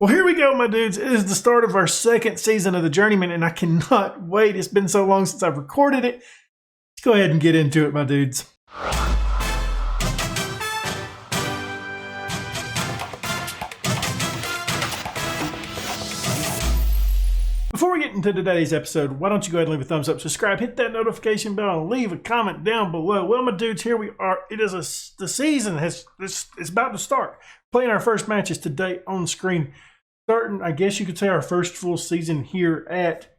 Well, here we go, my dudes. It is the start of our second season of the Journeyman, and I cannot wait. It's been so long since I've recorded it. Let's go ahead and get into it, my dudes. Before we get into today's episode, why don't you go ahead and leave a thumbs up, subscribe, hit that notification bell, and leave a comment down below. Well, my dudes, here we are. It is the season it's about to start. Playing our first matches today on screen. Starting, I guess you could say, our first full season here at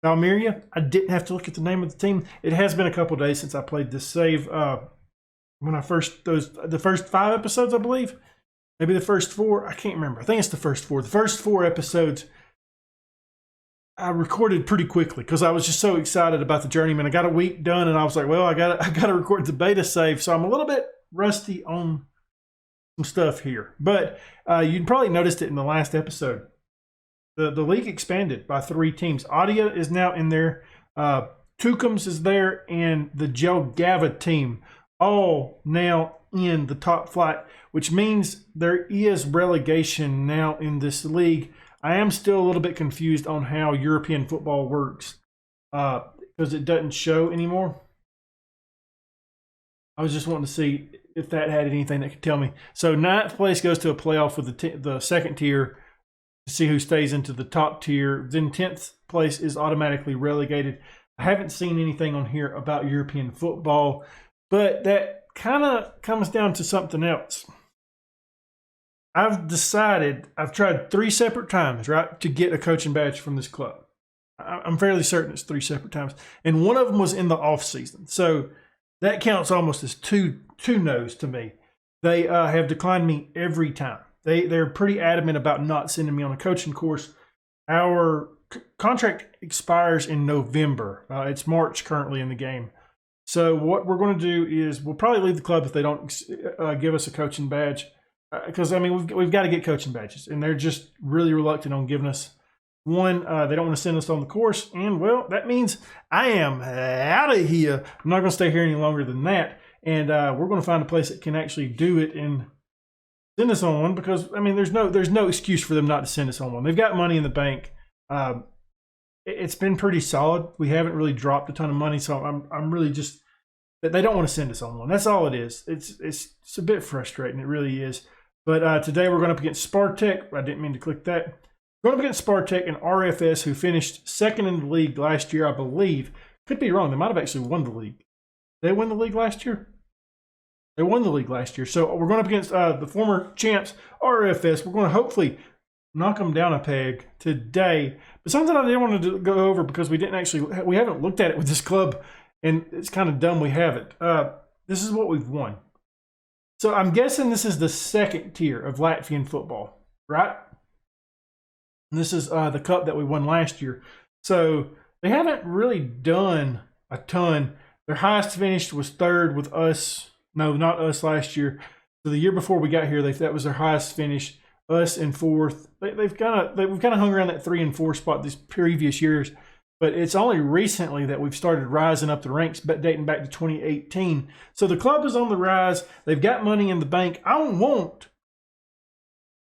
VALMERIA. I didn't have to look at the name of the team. It has been a couple days since I played this save. When the first 5 episodes, I believe, maybe the first 4. I can't remember. I think it's the first 4. The first 4 episodes I recorded pretty quickly because I was just so excited about the Journeyman. I got a week done, and I was like, well, I got to record the beta save, so I'm a little bit rusty on some stuff here, but you probably noticed it in the last episode. The league expanded by 3 teams. Audia is now in there. Tukums is there, and the Jelgava team all now in the top flight, which means there is relegation now in this league. I am still a little bit confused on how European football works because it doesn't show anymore. I was just wanting to see if that had anything that could tell me. So 9th place goes to a playoff with the second tier to see who stays into the top tier. Then 10th place is automatically relegated. I haven't seen anything on here about European football, but that kind of comes down to something else. I've tried 3 separate times, right, to get a coaching badge from this club. I'm fairly certain it's 3 separate times. And one of them was in the off season. So that counts almost as two no's to me. They have declined me every time. They're pretty adamant about not sending me on a coaching course. Our contract expires in November. It's March currently in the game. So what we're going to do is we'll probably leave the club if they don't give us a coaching badge. Because, I mean, we've got to get coaching badges. And they're just really reluctant on giving us one. They don't want to send us on the course. And, well, that means I am out of here. I'm not going to stay here any longer than that. And we're going to find a place that can actually do it and send us on one because, I mean, there's no excuse for them not to send us on one. They've got money in the bank. It's been pretty solid. We haven't really dropped a ton of money, so I'm really just that they don't want to send us on one. That's all it is. It's a bit frustrating. It really is. But today we're going up against Spartek. I didn't mean to click that. We're going up against Spartek and RFS, who finished 2nd in the league last year, I believe. Could be wrong. They might have actually won the league. Did they win the league last year? They won the league last year. So we're going up against the former champs, RFS. We're going to hopefully knock them down a peg today. But something I didn't want to go over because we haven't looked at it with this club, and it's kind of dumb we haven't. This is what we've won. So I'm guessing this is the 2nd tier of Latvian football, right? And this is the cup that we won last year. So they haven't really done a ton. Their highest finish was 3rd with us. No, not us last year. So the year before we got here, that was their highest finish. Us in 4th. We've kind of hung around that 3 and 4 spot these previous years. But it's only recently that we've started rising up the ranks, dating back to 2018. So the club is on the rise. They've got money in the bank. I want to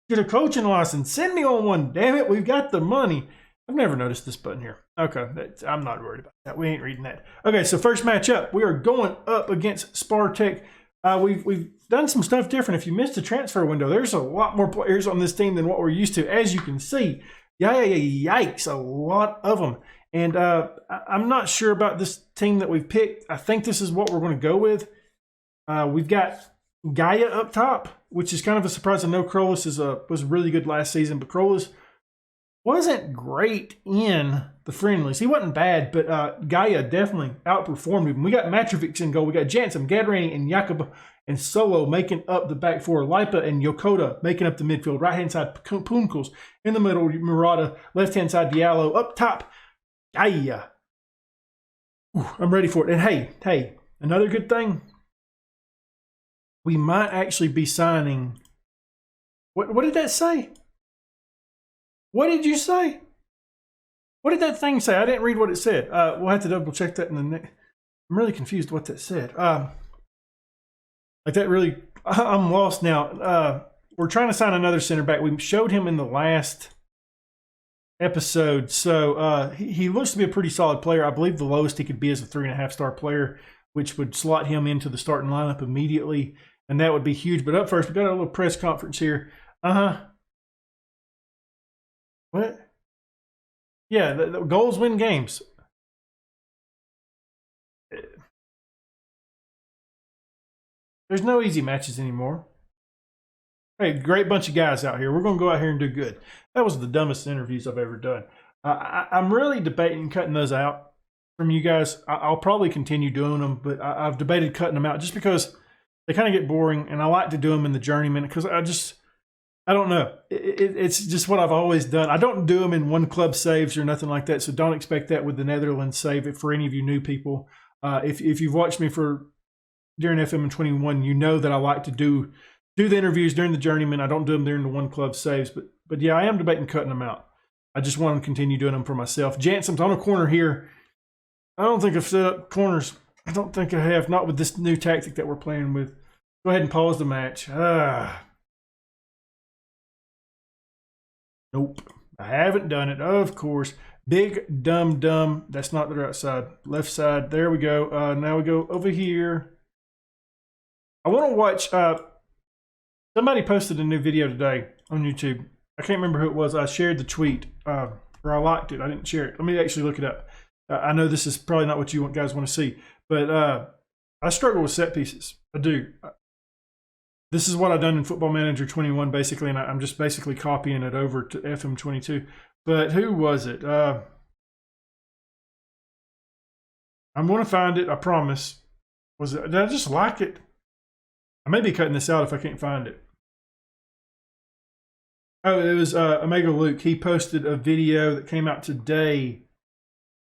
get a coaching license. Send me on one. Damn it, we've got the money. I've never noticed this button here. Okay, I'm not worried about that. We ain't reading that. Okay, so first matchup, we are going up against Spartek. We've done some stuff different. If you missed the transfer window, there's a lot more players on this team than what we're used to. As you can see, yikes, a lot of them. And I'm not sure about this team that we've picked. I think this is what we're going to go with. We've got Gaia up top, which is kind of a surprise. I know Krolis was really good last season, but Krolis wasn't great in the friendlies. He wasn't bad, but Gaia definitely outperformed him. We got Matrovic in goal. We got Jansen, Gadrani, and Jakob and Solo making up the back 4. Lipa and Yokota making up the midfield. Right-hand side, Punkels. In the middle, Murata. Left-hand side, Diallo. Up top, Gaia. I'm ready for it. And hey, another good thing, we might actually be signing. What did that say? What did you say? What did that thing say? I didn't read what it said. We'll have to double check that in the next. I'm really confused what that said. Like that really, I'm lost now. we're trying to sign another center back. We showed him in the last episode. So he looks to be a pretty solid player. I believe the lowest he could be is a 3.5-star player, which would slot him into the starting lineup immediately. And that would be huge. But up first, we got a little press conference here. What? Yeah, the goals win games. There's no easy matches anymore. Hey, great bunch of guys out here. We're going to go out here and do good. That was the dumbest interviews I've ever done. I'm really debating cutting those out from you guys. I'll probably continue doing them, but I've debated cutting them out just because they kind of get boring, and I like to do them in the Journeyman because I don't know. It's just what I've always done. I don't do them in one club saves or nothing like that, so don't expect that with the Netherlands save it for any of you new people. If you've watched me during FM21, you know that I like to do the interviews during the Journeyman. I don't do them during the one club saves, but yeah, I am debating cutting them out. I just want to continue doing them for myself. Janssen's on a corner here. I don't think I've set up corners. I don't think I have, not with this new tactic that we're playing with. Go ahead and pause the match. Nope, I haven't done it, of course. Big dumb. That's not the right side. Left side. There we go. Now we go over here. I want to watch. Somebody posted a new video today on YouTube. I can't remember who it was. I shared the tweet, or I liked it. I didn't share it. Let me actually look it up. I know this is probably not what you guys want to see, but I struggle with set pieces. I do. This is what I've done in Football Manager 21, basically, and I'm just basically copying it over to FM22. But who was it? I'm going to find it, I promise. Did I just like it? I may be cutting this out if I can't find it. Oh, it was Omega Luke. He posted a video that came out today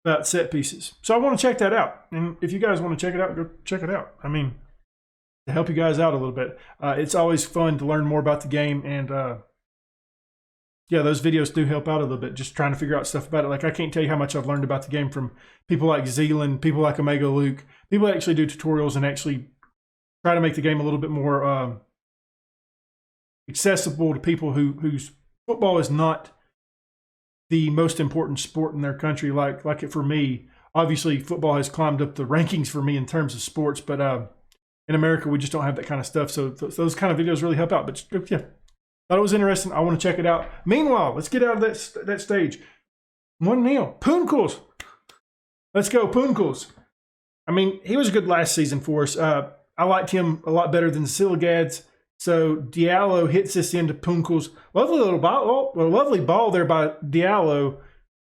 about set pieces. So I want to check that out. And if you guys want to check it out, go check it out. I mean, to help you guys out a little bit. It's always fun to learn more about the game. And yeah, those videos do help out a little bit, just trying to figure out stuff about it. Like, I can't tell you how much I've learned about the game from people like Zealand, people like Omega Luke, people that actually do tutorials and actually try to make the game a little bit more accessible to people whose football is not the most important sport in their country, like it for me. Obviously, football has climbed up the rankings for me in terms of sports, but in America, we just don't have that kind of stuff. So those kind of videos really help out. But yeah, thought it was interesting. I want to check it out. Meanwhile, let's get out of that stage. 1-0. Poonkuls. Let's go, Poonkuls. I mean, he was good last season for us. I liked him a lot better than Siligads. So Diallo hits this into Poonkuls. Lovely little ball. Oh, a lovely ball there by Diallo.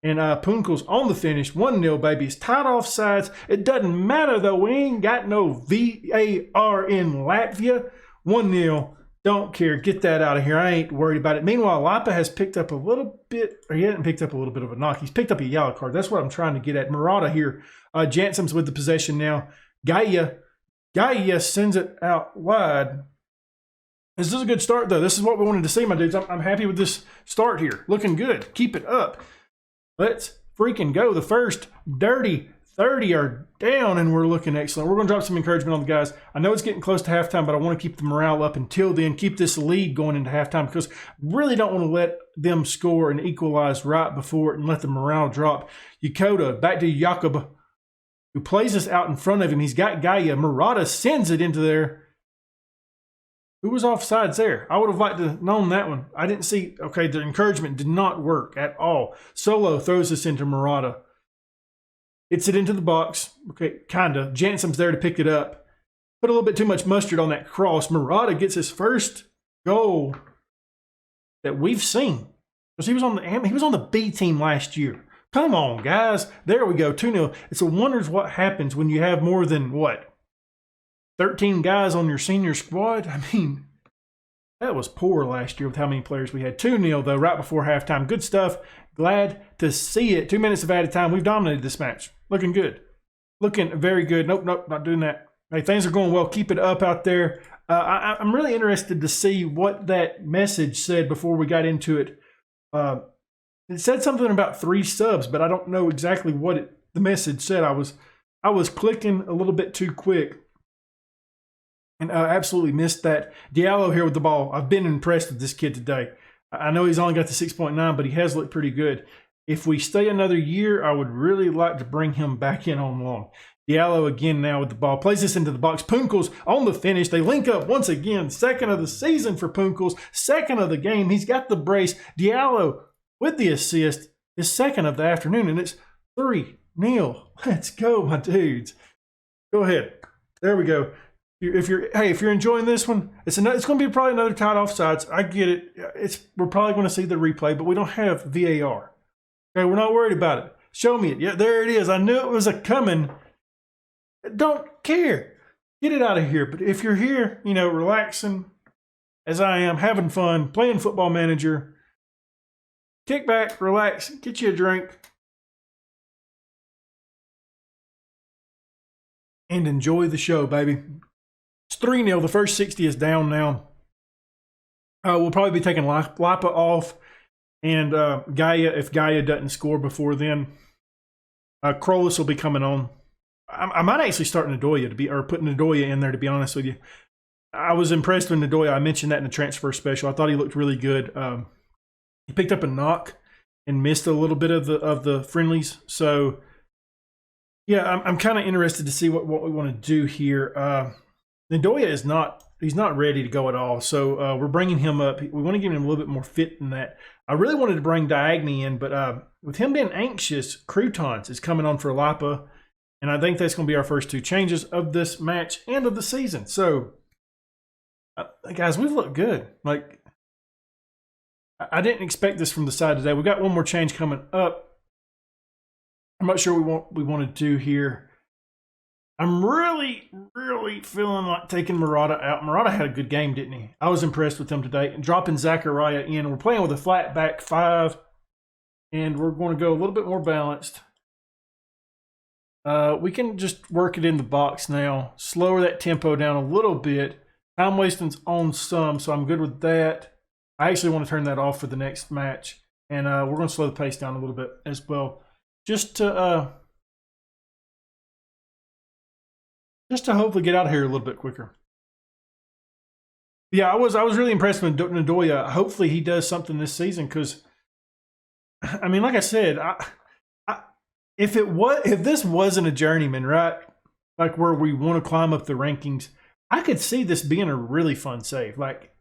And Poonkuls on the finish. 1-0, baby. It's tied off sides. It doesn't matter, though. We ain't got no VAR in Latvia. 1-0. Don't care. Get that out of here. I ain't worried about it. Meanwhile, Lapa has picked up a little bit, or he hasn't picked up a little bit of a knock. He's picked up a yellow card. That's what I'm trying to get at. Murata here. Janssen's with the possession now. Gaia sends it out wide. This is a good start, though. This is what we wanted to see, my dudes. I'm happy with this start here. Looking good. Keep it up. Let's freaking go. The first dirty 30 are down, and we're looking excellent. We're going to drop some encouragement on the guys. I know it's getting close to halftime, but I want to keep the morale up until then. Keep this lead going into halftime because really don't want to let them score and equalize right before it and let the morale drop. Yokota, back to Jakob, who plays us out in front of him. He's got Gaia. Murata sends it into there. Who was offsides there? I would have liked to have known that one. I didn't see. Okay, the encouragement did not work at all. Solo throws us into Murata. Hits it into the box. Okay, kind of. Janssen's there to pick it up. Put a little bit too much mustard on that cross. Murata gets his first goal that we've seen. Because he was on the B team last year. Come on, guys. There we go. 2-0. It's a wonders what happens when you have more than, 13 guys on your senior squad? I mean, that was poor last year with how many players we had. 2-0, though, right before halftime. Good stuff. Glad to see it. 2 minutes of added time. We've dominated this match. Looking good. Looking very good. Nope, not doing that. Hey, things are going well. Keep it up out there. I'm really interested to see what that message said before we got into it. It said something about 3 subs, but I don't know exactly what the message said. I was clicking a little bit too quick. And I absolutely missed that. Diallo here with the ball. I've been impressed with this kid today. I know he's only got the 6.9, but he has looked pretty good. If we stay another year, I would really like to bring him back in on loan. Diallo again now with the ball. Plays this into the box. Punkels on the finish. They link up once again. Second of the season for Punkels. Second of the game. He's got the brace. Diallo with the assist. His second of the afternoon, and it's 3-0. Let's go, my dudes. Go ahead. There we go. If you're enjoying this one, it's going to be probably another tight offsides. I get it. We're probably going to see the replay, but we don't have VAR. Okay, we're not worried about it. Show me it. Yeah, there it is. I knew it was a coming. Don't care. Get it out of here. But if you're here, relaxing, as I am, having fun, playing Football Manager, kick back, relax, get you a drink, and enjoy the show, baby. It's 3-0. The first 60 is down now. We'll probably be taking Lapa off, and Gaia, if Gaia doesn't score before then, Krolis will be coming on. I might actually start Nadoya put Nadoya in there, to be honest with you. I was impressed with Nadoya. I mentioned that in the transfer special. I thought he looked really good. He picked up a knock and missed a little bit of the friendlies. So, yeah, I'm kind of interested to see what we want to do here. Nadoya he's not ready to go at all. So we're bringing him up. We want to give him a little bit more fit than that. I really wanted to bring Diagne in, but with him being anxious, Croutons is coming on for Lapa. And I think that's going to be our first two changes of this match and of the season. So, guys, we've looked good. Like, I didn't expect this from the side today. We got one more change coming up. I'm not sure what we want to do here. I'm really, really feeling like taking Murata out. Murata had a good game, didn't he? I was impressed with him today. And dropping Zachariah in. We're playing with a flat back 5. And we're going to go a little bit more balanced. We can just work it in the box now. Slower that tempo down a little bit. Time wasting's on some, so I'm good with that. I actually want to turn that off for the next match. And we're going to slow the pace down a little bit as well. Just to hopefully get out of here a little bit quicker. Yeah, I was really impressed with Nadoya. Hopefully he does something this season because, I mean, like I said, if this wasn't a journeyman, right, like where we want to climb up the rankings, I could see this being a really fun save. Like,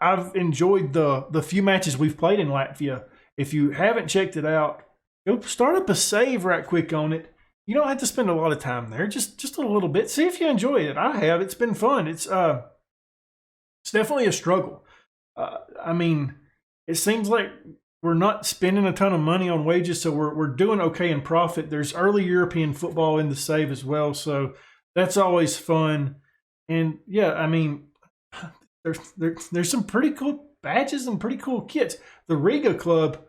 I've enjoyed the few matches we've played in Latvia. If you haven't checked it out, go start up a save right quick on it. You don't have to spend a lot of time there, just a little bit. See if you enjoy it. I have. It's been fun. It's definitely a struggle. I mean, it seems like we're not spending a ton of money on wages, so we're doing okay in profit. There's early European football in the save as well, so that's always fun. And yeah, I mean, there's some pretty cool badges and pretty cool kits. The Riga Club,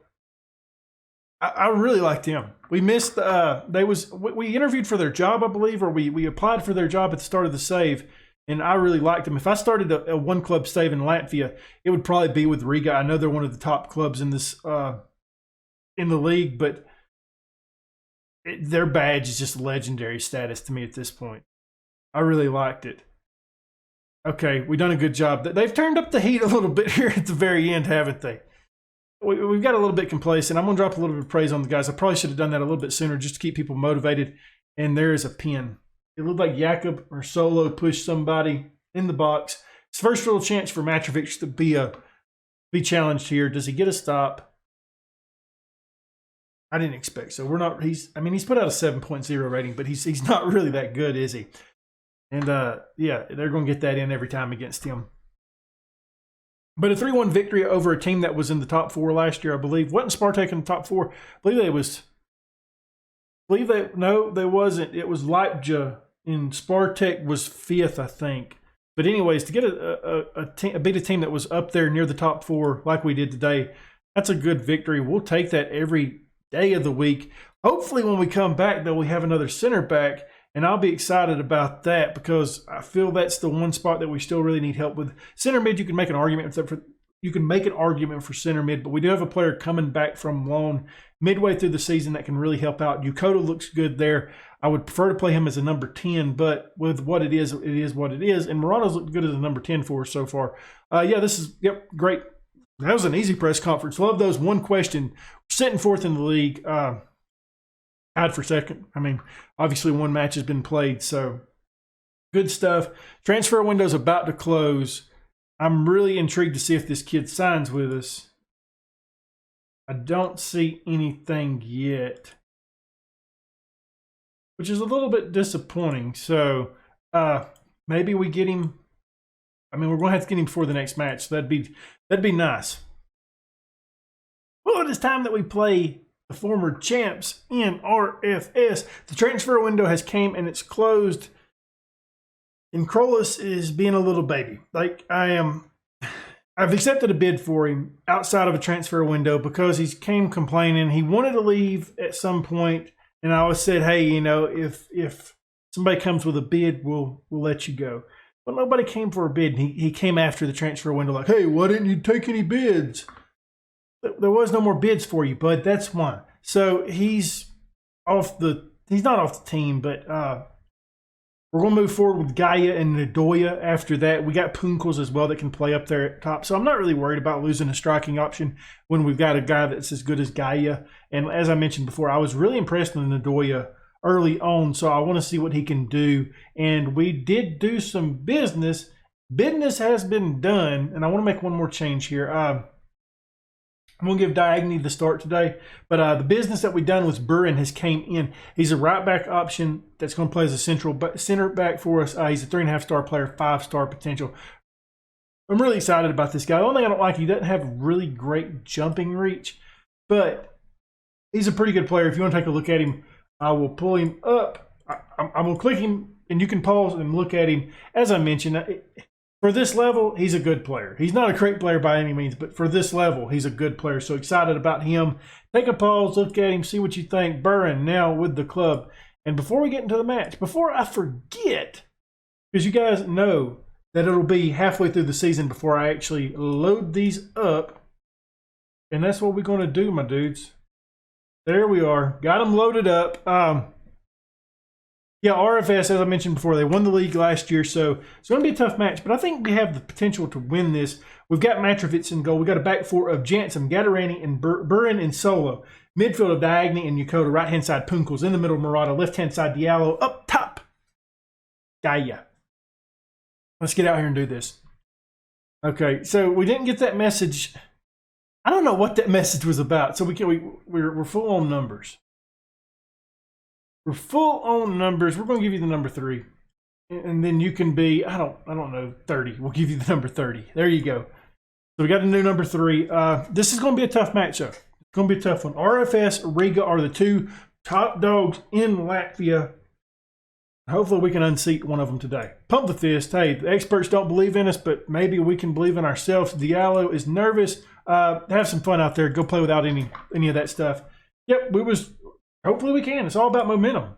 I really liked him. We missed we interviewed for their job, I believe, or we applied for their job at the start of the save. And I really liked them. If I started a one-club save in Latvia, it would probably be with Riga. I know they're one of the top clubs in this in the league, but their badge is just legendary status to me at this point. I really liked it. Okay, we've done a good job. They've turned up the heat a little bit here at the very end, haven't they? We've got a little bit complacent. I'm going to drop a little bit of praise on the guys. I probably should have done that a little bit sooner just to keep people motivated. And there is a pin. It looked like Jakob or Solo pushed somebody in the box. His first real chance for Matrovic to be challenged here. Does he get a stop? I didn't expect so. He's put out a 7.0 rating, but he's not really that good, is he? And yeah, they're going to get that in every time against him. But a 3-1 victory over a team that was in the top 4 last year, I believe. Wasn't Spartak in the top 4? No, they wasn't. It was Leipzig. And Spartak was 5th, I think. But anyways, to get beat a team that was up there near the top 4 like we did today, that's a good victory. We'll take that every day of the week. Hopefully when we come back, though, we have another center back, and I'll be excited about that because I feel that's the one spot that we still really need help with. Center mid, you can make an argument for center mid, but we do have a player coming back from loan midway through the season that can really help out. Yokota looks good there. I would prefer to play him as a number 10, but with what it is what it is. And Morato's looked good as a number 10 for us so far. Yeah, this is, great. That was an easy press conference. Love those. One question. Sitting fourth in the league. Tied for second. I mean, obviously one match has been played, so good stuff. Transfer window's about to close. I'm really intrigued to see if this kid signs with us. I don't see anything yet, which is a little bit disappointing. So maybe we get him. I mean, we're going to have to get him before the next match. So that'd be nice. Well, it is time that we play the former champs in RFS. The transfer window has came and it's closed. And Krolis is being a little baby. Like, I've accepted a bid for him outside of a transfer window because he came complaining. He wanted to leave at some point, and I always said, hey, you know, if somebody comes with a bid, we'll let you go. But nobody came for a bid. And he came after the transfer window like, hey, why didn't you take any bids? There was no more bids for you, bud. That's why. So he's not off the team, but we're going to move forward with Gaia and Nadoya after that. We got Punkels as well that can play up there at top. So I'm not really worried about losing a striking option when we've got a guy that's as good as Gaia. And as I mentioned before, I was really impressed with Nadoya early on, so I want to see what he can do. And we did do some business. Business has been done, and I want to make one more change here. I'm going to give Diagne the start today, but the business that we done was Burin has came in. He's a right back option that's going to play as a center back for us. He's a 3.5-star player, 5-star potential. I'm really excited about this guy. The only thing I don't like, he doesn't have really great jumping reach, but he's a pretty good player. If you want to take a look at him, I will pull him up. I'm going to click him, and you can pause and look at him. As I mentioned, for this level, he's a good player. He's not a great player by any means, but for this level, he's a good player. So excited about him. Take a pause, look at him, see what you think. Burin now with the club. And before we get into the match, before I forget, because you guys know that it'll be halfway through the season before I actually load these up. And that's what we're going to do, my dudes. There we are. Got them loaded up. Yeah, RFS, as I mentioned before, they won the league last year, so it's going to be a tough match. But I think we have the potential to win this. We've got Matrovitz in goal. We've got a back four of Jansen, Gatorani, and Burin in solo. Midfield of Diagne and Yokota. Right-hand side, Punkels. In the middle, Murata. Left-hand side, Diallo. Up top, Gaia. Let's get out here and do this. Okay, so we didn't get that message. I don't know what that message was about. So we're full on numbers. We're full on numbers. We're going to give you the number 3. And then you can be, I don't know, 30. We'll give you the number 30. There you go. So we got a new number 3. This is going to be a tough matchup. It's going to be a tough one. RFS, Riga are the two top dogs in Latvia. Hopefully we can unseat one of them today. Pump the fist. Hey, the experts don't believe in us, but maybe we can believe in ourselves. Diallo is nervous. Have some fun out there. Go play without any of that stuff. Yep, hopefully we can. It's all about momentum.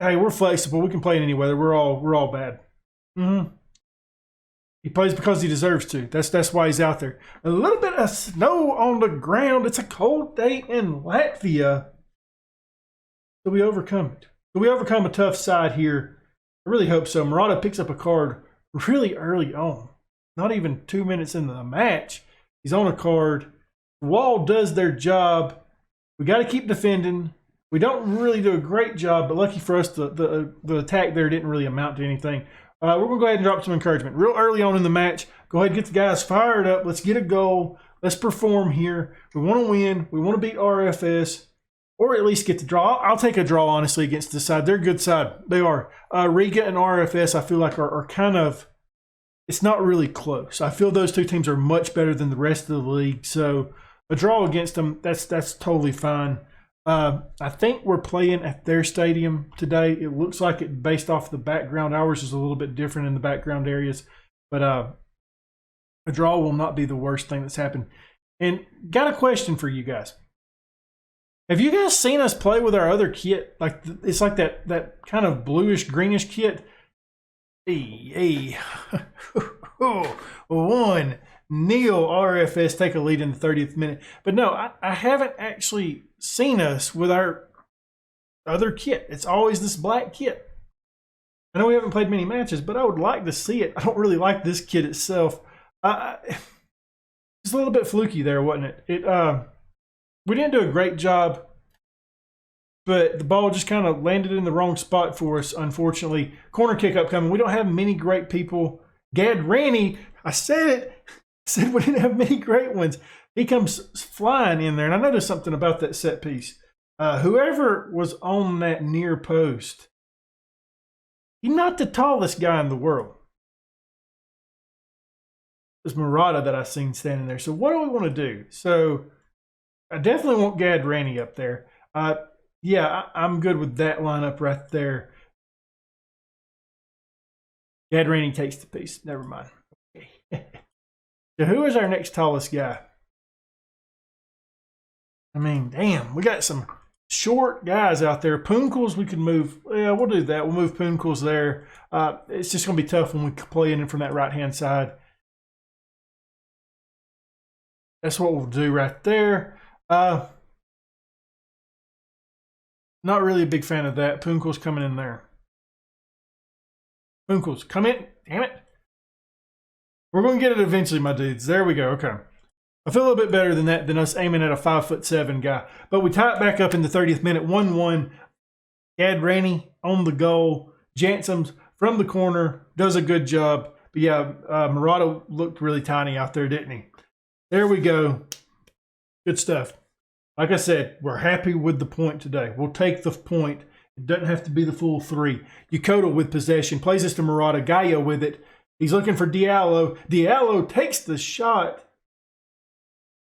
Hey, we're flexible. We can play in any weather. We're all bad. He plays because he deserves to. That's why he's out there. A little bit of snow on the ground. It's a cold day in Latvia. So we overcome it. So we overcome a tough side here. I really hope so. Murata picks up a card really early on. Not even 2 minutes into the match. He's on a card. The wall does their job. We got to keep defending. We don't really do a great job, but lucky for us, the attack there didn't really amount to anything. We're going to go ahead and drop some encouragement. Real early on in the match, go ahead and get the guys fired up. Let's get a goal. Let's perform here. We want to win. We want to beat RFS, or at least get the draw. I'll take a draw, honestly, against this side. They're a good side. They are. Riga and RFS, I feel like, are kind of, it's not really close. I feel those two teams are much better than the rest of the league, so a draw against them, that's totally fine. I think we're playing at their stadium today. It looks like it based off the background. Ours is a little bit different in the background areas. But a draw will not be the worst thing that's happened. And got a question for you guys. Have you guys seen us play with our other kit? Like it's like that kind of bluish greenish kit. Hey. 1-0 RFS take a lead in the 30th minute. But no, I haven't actually seen us with our other kit. It's always this black kit. I know we haven't played many matches, but I would like to see it. I don't really like this kit itself. It's a little bit fluky there, wasn't it? We didn't do a great job, but the ball just kind of landed in the wrong spot for us, unfortunately. Corner kick upcoming. We don't have many great people. Gad Ranny, I said it. I said we didn't have many great ones. He comes flying in there, and I noticed something about that set piece. Whoever was on that near post, he's not the tallest guy in the world. It's Murata that I seen standing there. So what do we want to do? So I definitely want Gad Ranny up there. Yeah, I'm good with that lineup right there. Gad Ranny takes the piece. Never mind. Okay. So who is our next tallest guy? I mean, damn, we got some short guys out there. Poonkles, we could move. Yeah, we'll do that. We'll move Poonkles there. It's just going to be tough when we play in from that right-hand side. That's what we'll do right there. Not really a big fan of that. Poonkles coming in there. Poonkles, come in. Damn it. We're going to get it eventually, my dudes. There we go. Okay. I feel a little bit better than that, than us aiming at a 5'7" guy. But we tie it back up in the 30th minute. 1-1. Gad Ranny on the goal. Jansom's from the corner. Does a good job. But yeah, Murata looked really tiny out there, didn't he? There we go. Good stuff. Like I said, we're happy with the point today. We'll take the point. It doesn't have to be the full 3. Yokota with possession. Plays this to Murata. Gaia with it. He's looking for Diallo. Diallo takes the shot.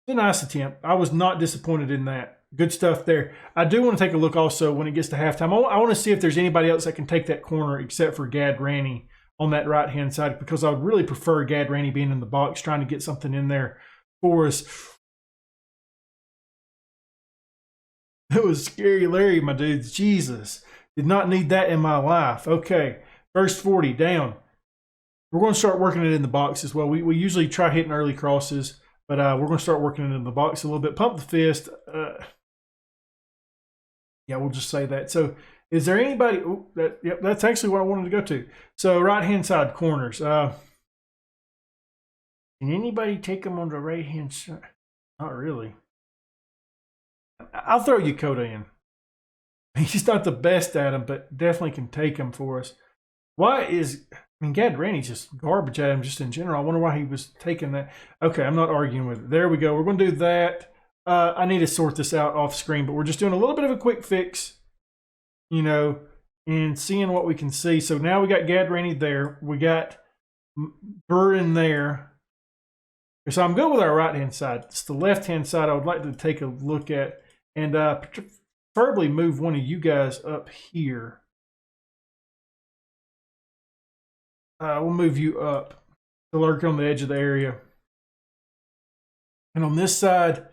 It's a nice attempt. I was not disappointed in that. Good stuff there. I do want to take a look also when it gets to halftime. I want to see if there's anybody else that can take that corner except for Gad Ranny on that right-hand side, because I would really prefer Gad Ranny being in the box, trying to get something in there for us. That was scary Larry, my dudes. Jesus. Did not need that in my life. Okay. First 40 down. We're going to start working it in the box as well. We usually try hitting early crosses, but we're going to start working it in the box a little bit. Pump the fist. Yeah, we'll just say that. So is there anybody? Ooh, yep, that's actually what I wanted to go to. So right-hand side corners. Can anybody take them on the right-hand side? Not really. I'll throw Yokota in. He's not the best at them, but definitely can take them for us. Gad Ranny's just garbage at him just in general. I wonder why he was taking that. Okay, I'm not arguing with it. There we go. We're going to do that. I need to sort this out off screen, but we're just doing a little bit of a quick fix, and seeing what we can see. So now we got Gad Ranny there. We got Burren there. So I'm good with our right-hand side. It's the left-hand side I would like to take a look at, and preferably move one of you guys up here. We'll move you up to lurk on the edge of the area. And on this side,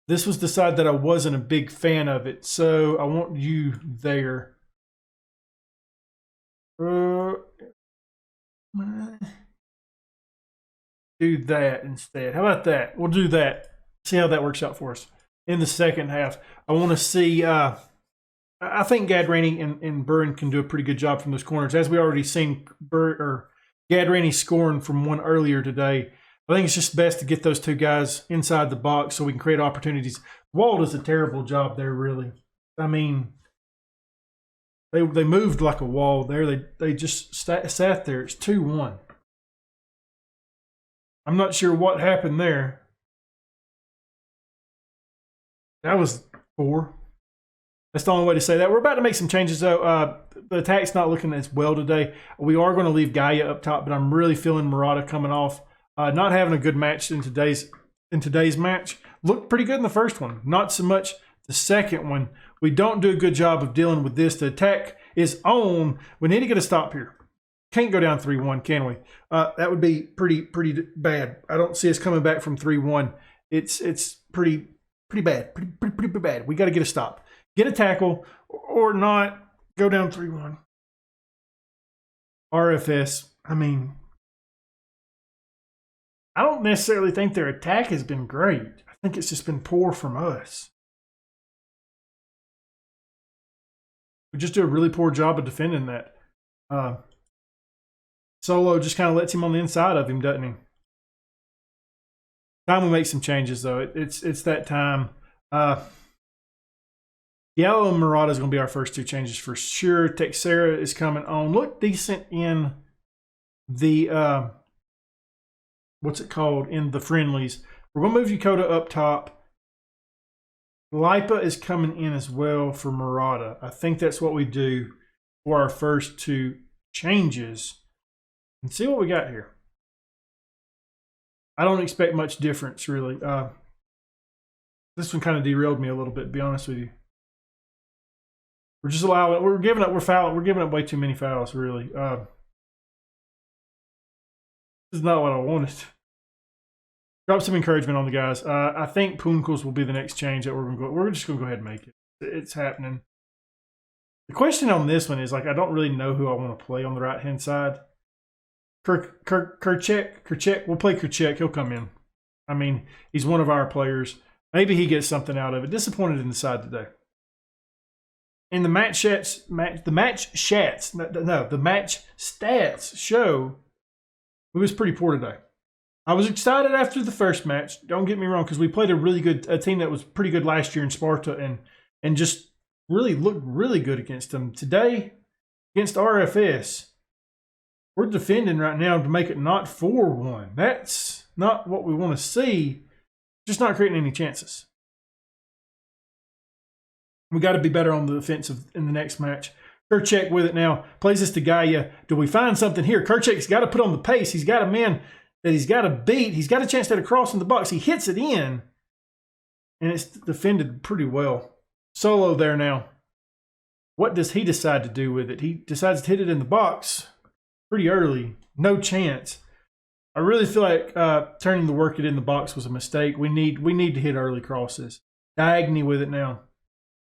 this was the side that I wasn't a big fan of it. So I want you there. Do that instead. How about that? We'll do that. See how that works out for us in the second half. I want to see. I think Gad Ranny and Burren can do a pretty good job from those corners, as we already seen. Gad Ranny scoring from one earlier today. I think it's just best to get those two guys inside the box so we can create opportunities. Wall does a terrible job there, really. I mean, they moved like a wall there. They just sat there. It's 2-1. I'm not sure what happened there. That was 4. That's the only way to say that. We're about to make some changes, though. The attack's not looking as well today. We are going to leave Gaia up top, but I'm really feeling Murata coming off. Not having a good match in today's match. Looked pretty good in the first one. Not so much the second one. We don't do a good job of dealing with this. The attack is on. We need to get a stop here. Can't go down 3-1, can we? That would be pretty bad. I don't see us coming back from 3-1. It's pretty bad. Pretty bad. We got to get a stop. Get a tackle or not. Go down 3-1. RFS. I mean, I don't necessarily think their attack has been great. I think it's just been poor from us. We just do a really poor job of defending that. Solo just kind of lets him on the inside of him, doesn't he? Time we make some changes, though. It's that time. Yellow and Murata is going to be our first 2 changes for sure. Texera is coming on. Look decent in the, what's it called? In the friendlies. We're going to move Yokota up top. Lipa is coming in as well for Murata. I think that's what we do for our first 2 changes. And see what we got here. I don't expect much difference, really. This one kind of derailed me a little bit, to be honest with you. We're just allowing, we're giving up way too many fouls, really. This is not what I wanted. Drop some encouragement on the guys. I think Punkels will be the next change that we're just going to go ahead and make it. It's happening. The question on this one is, like, I don't really know who I want to play on the right-hand side. Kerchek, we'll play Kerchek. He'll come in. I mean, he's one of our players. Maybe he gets something out of it. Disappointed in the side today. In the match stats show it was pretty poor today. I was excited after the first match. Don't get me wrong, because we played a team that was pretty good last year in Sparta and just really looked really good against them. Today, against RFS, we're defending right now to make it not 4-1. That's not what we want to see. Just not creating any chances. We got to be better on the offensive in the next match. Kerchek with it now. Plays this to Gaia. Do we find something here? Kerchek's got to put on the pace. He's got a man that he's got to beat. He's got a chance to cross in the box. He hits it in. And it's defended pretty well. Solo there now. What does he decide to do with it? He decides to hit it in the box pretty early. No chance. I really feel like turning the work it in the box was a mistake. We need to hit early crosses. Diagne with it now.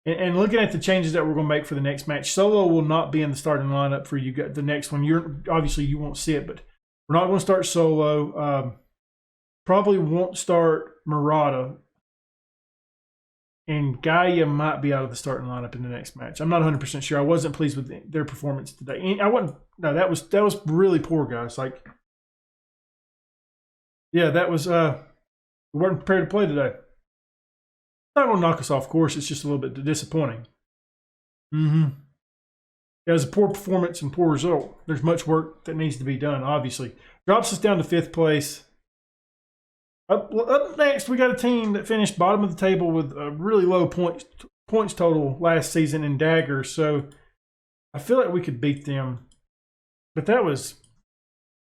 And looking at the changes that we're going to make for the next match, Solo will not be in the starting lineup for you. The next one, obviously you won't see it, but we're not going to start Solo. Probably won't start Murata. And Gaia might be out of the starting lineup in the next match. I'm not 100% sure. I wasn't pleased with their performance today. And I wasn't. No, that was really poor, guys. Like, yeah, that was. We weren't prepared to play today. Not going to knock us off course. It's just a little bit disappointing. It was a poor performance and poor result. There's much work that needs to be done, obviously. Drops us down to 5th place. Up next, we got a team that finished bottom of the table with a really low points total last season in Daggers. So I feel like we could beat them. But that was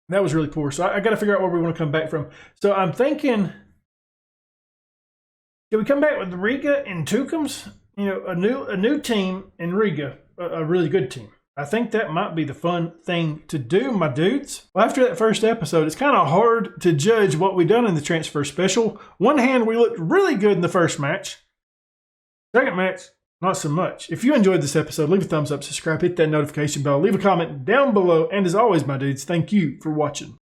really poor. So I got to figure out where we want to come back from. So I'm thinking, can we come back with Riga and Tukums? You know, a new team in Riga, a really good team. I think that might be the fun thing to do, my dudes. Well, after that first episode, it's kind of hard to judge what we've done in the transfer special. One hand, we looked really good in the first match. Second match, not so much. If you enjoyed this episode, leave a thumbs up, subscribe, hit that notification bell, leave a comment down below. And as always, my dudes, thank you for watching.